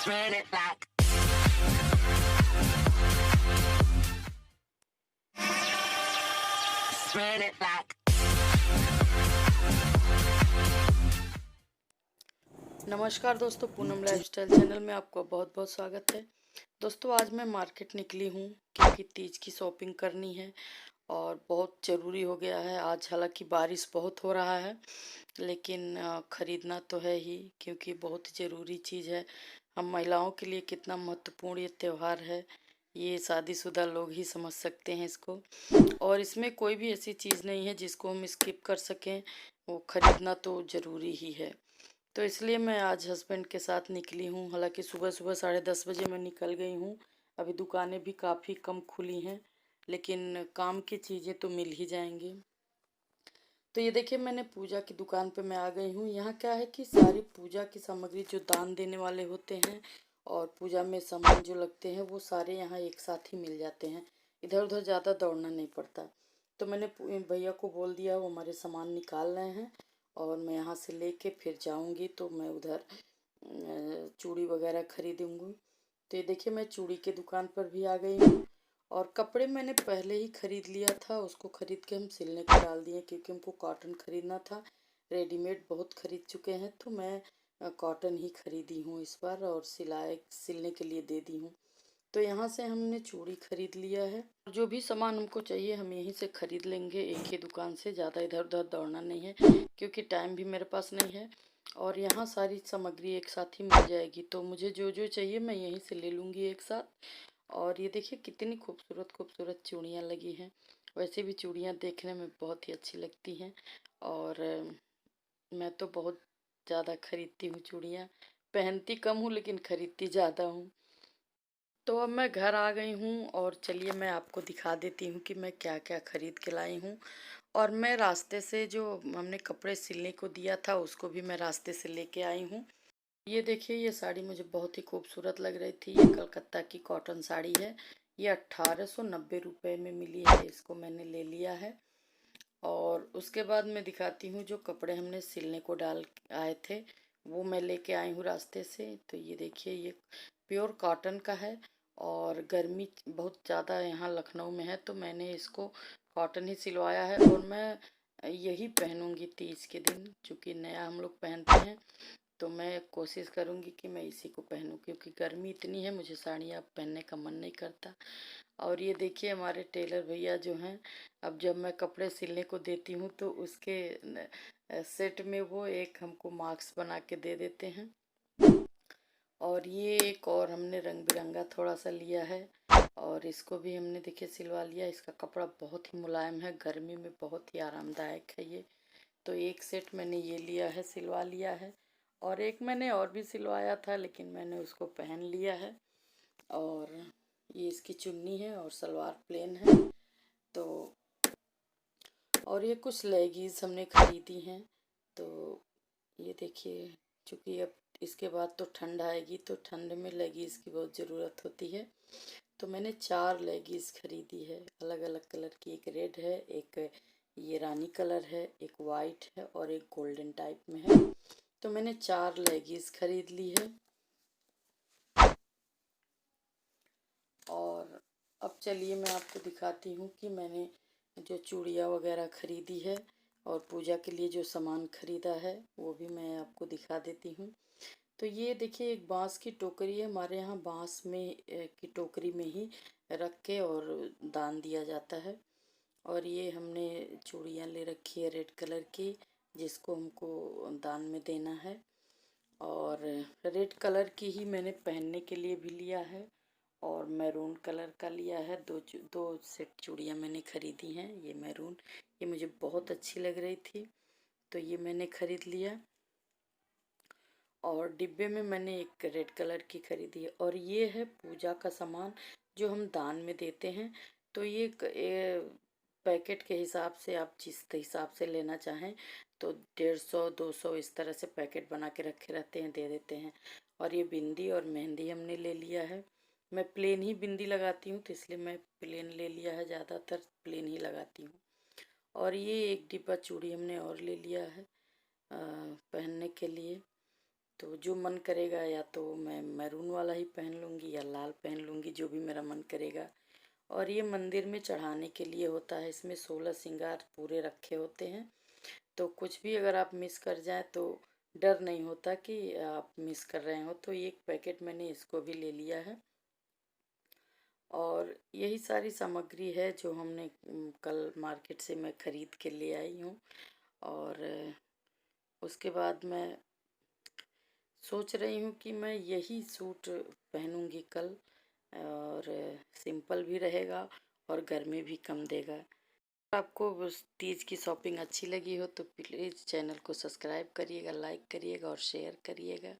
Run it back. Run it back. नमस्कार दोस्तों, Poonam lifestyle channel में आपका बहुत बहुत स्वागत है। दोस्तों, आज मैं मार्केट निकली हूँ क्योंकि तीज की शॉपिंग करनी है और बहुत ज़रूरी हो गया है। आज हालांकि बारिश बहुत हो रहा है, लेकिन ख़रीदना तो है ही क्योंकि बहुत ज़रूरी चीज़ है। हम महिलाओं के लिए कितना महत्वपूर्ण ये त्यौहार है, ये शादीशुदा लोग ही समझ सकते हैं इसको। और इसमें कोई भी ऐसी चीज़ नहीं है जिसको हम स्किप कर सकें, वो ख़रीदना तो ज़रूरी ही है। तो इसलिए मैं आज हस्बैंड के साथ निकली हूँ। हालांकि सुबह सुबह 10:30 बजे मैं निकल गई हूँ। अभी दुकानें भी काफ़ी कम खुली हैं, लेकिन काम की चीज़ें तो मिल ही जाएंगी। तो ये देखिए, मैंने पूजा की दुकान पे मैं आ गई हूँ। यहाँ क्या है कि सारी पूजा की सामग्री जो दान देने वाले होते हैं और पूजा में सामान जो लगते हैं वो सारे यहाँ एक साथ ही मिल जाते हैं। इधर उधर ज़्यादा दौड़ना नहीं पड़ता। तो मैंने भैया को बोल दिया, वो हमारे सामान निकाल रहे हैं और मैं यहाँ से लेके फिर जाऊँगी। तो मैं उधर चूड़ी वगैरह खरीदूँगी। तो ये देखिए, मैं चूड़ी के दुकान पर भी आ गई हूँ। और कपड़े मैंने पहले ही खरीद लिया था, उसको खरीद के हम सिलने को डाल दिए क्योंकि हमको कॉटन खरीदना था। रेडीमेड बहुत खरीद चुके हैं, तो मैं कॉटन ही खरीदी हूँ इस बार और सिलने के लिए दे दी हूँ। तो यहाँ से हमने चूड़ी खरीद लिया है। जो भी सामान हमको चाहिए हम यहीं से खरीद लेंगे, एक ही दुकान से। ज़्यादा इधर उधर दौड़ना नहीं है क्योंकि टाइम भी मेरे पास नहीं है। और यहाँ सारी सामग्री एक साथ ही मिल जाएगी, तो मुझे जो जो चाहिए मैं यहीं से ले लूँगी एक साथ। और ये देखिए कितनी खूबसूरत खूबसूरत चूड़ियाँ लगी हैं। वैसे भी चूड़ियाँ देखने में बहुत ही अच्छी लगती हैं और मैं तो बहुत ज़्यादा खरीदती हूँ चूड़ियाँ। पहनती कम हूँ लेकिन खरीदती ज़्यादा हूँ। तो अब मैं घर आ गई हूँ और चलिए मैं आपको दिखा देती हूँ कि मैं क्या क्या खरीद के लाई हूँ। और मैं रास्ते से जो हमने कपड़े सिलने को दिया था उसको भी मैं रास्ते से लेके आई हूँ। ये देखिए, ये साड़ी मुझे बहुत ही खूबसूरत लग रही थी। ये कलकत्ता की कॉटन साड़ी है। ये 1890 रुपये में मिली है, इसको मैंने ले लिया है। और उसके बाद मैं दिखाती हूँ जो कपड़े हमने सिलने को डाल आए थे वो मैं लेके आई हूँ रास्ते से। तो ये देखिए, ये प्योर कॉटन का है और गर्मी बहुत ज़्यादा यहाँ लखनऊ में है, तो मैंने इसको कॉटन ही सिलवाया है। और मैं यही पहनूंगी तीज के दिन, चूँकि नया हम लोग पहनते हैं। तो मैं कोशिश करूंगी कि मैं इसी को पहनूं क्योंकि गर्मी इतनी है, मुझे साड़ियाँ पहनने का मन नहीं करता। और ये देखिए, हमारे टेलर भैया जो हैं, अब जब मैं कपड़े सिलने को देती हूँ तो उसके सेट में वो एक हमको मार्क्स बना के दे देते हैं। और ये एक और हमने रंग बिरंगा थोड़ा सा लिया है और इसको भी हमने देखिए सिलवा लिया। इसका कपड़ा बहुत ही मुलायम है, गर्मी में बहुत ही आरामदायक है ये। तो एक सेट मैंने ये लिया है, सिलवा लिया है। और एक मैंने और भी सिलवाया था लेकिन मैंने उसको पहन लिया है। और ये इसकी चुन्नी है और सलवार प्लेन है। तो और ये कुछ लेगीज हमने खरीदी हैं। तो ये देखिए, चूँकि अब इसके बाद तो ठंड आएगी तो ठंड में लेगीज की बहुत ज़रूरत होती है। तो मैंने 4 लेगीज खरीदी है, अलग अलग कलर की। एक रेड है, एक ये रानी कलर है, एक वाइट है और एक गोल्डन टाइप में है। तो मैंने 4 लेगीज खरीद ली है। और अब चलिए मैं आपको दिखाती हूँ कि मैंने जो चूड़ियाँ वगैरह खरीदी है और पूजा के लिए जो सामान खरीदा है वो भी मैं आपको दिखा देती हूँ। तो ये देखिए, एक बांस की टोकरी है। हमारे यहाँ बांस में की टोकरी में ही रख के और दान दिया जाता है। और ये हमने चूड़ियाँ ले रखी है रेड कलर की, जिसको हमको दान में देना है। और रेड कलर की ही मैंने पहनने के लिए भी लिया है और मैरून कलर का लिया है। दो सेट चूड़ियाँ मैंने खरीदी हैं। ये मैरून, ये मुझे बहुत अच्छी लग रही थी तो ये मैंने खरीद लिया। और डिब्बे में मैंने एक रेड कलर की खरीदी है। और ये है पूजा का सामान जो हम दान में देते हैं। तो ये पैकेट के हिसाब से आप जिस हिसाब से लेना चाहें तो 150 200 इस तरह से पैकेट बना के रखे रहते हैं, दे देते हैं। और ये बिंदी और मेहंदी हमने ले लिया है। मैं प्लेन ही बिंदी लगाती हूँ तो इसलिए मैं प्लेन ले लिया है, ज़्यादातर प्लेन ही लगाती हूँ। और ये एक डिब्बा चूड़ी हमने और ले लिया है पहनने के लिए। तो जो मन करेगा या तो मैं मैरून वाला ही पहन लूँगी या लाल पहन लूँगी, जो भी मेरा मन करेगा। और ये मंदिर में चढ़ाने के लिए होता है, इसमें 16 श्रृंगार पूरे रखे होते हैं। तो कुछ भी अगर आप मिस कर जाएं तो डर नहीं होता कि आप मिस कर रहे हो। तो एक पैकेट मैंने इसको भी ले लिया है। और यही सारी सामग्री है जो हमने कल मार्केट से मैं ख़रीद के ले आई हूँ। और उसके बाद मैं सोच रही हूँ कि मैं यही सूट पहनूंगी कल, और सिंपल भी रहेगा और गर्मी भी कम देगा। आपको तीज की शॉपिंग अच्छी लगी हो तो प्लीज़ चैनल को सब्सक्राइब करिएगा, लाइक करिएगा और शेयर करिएगा।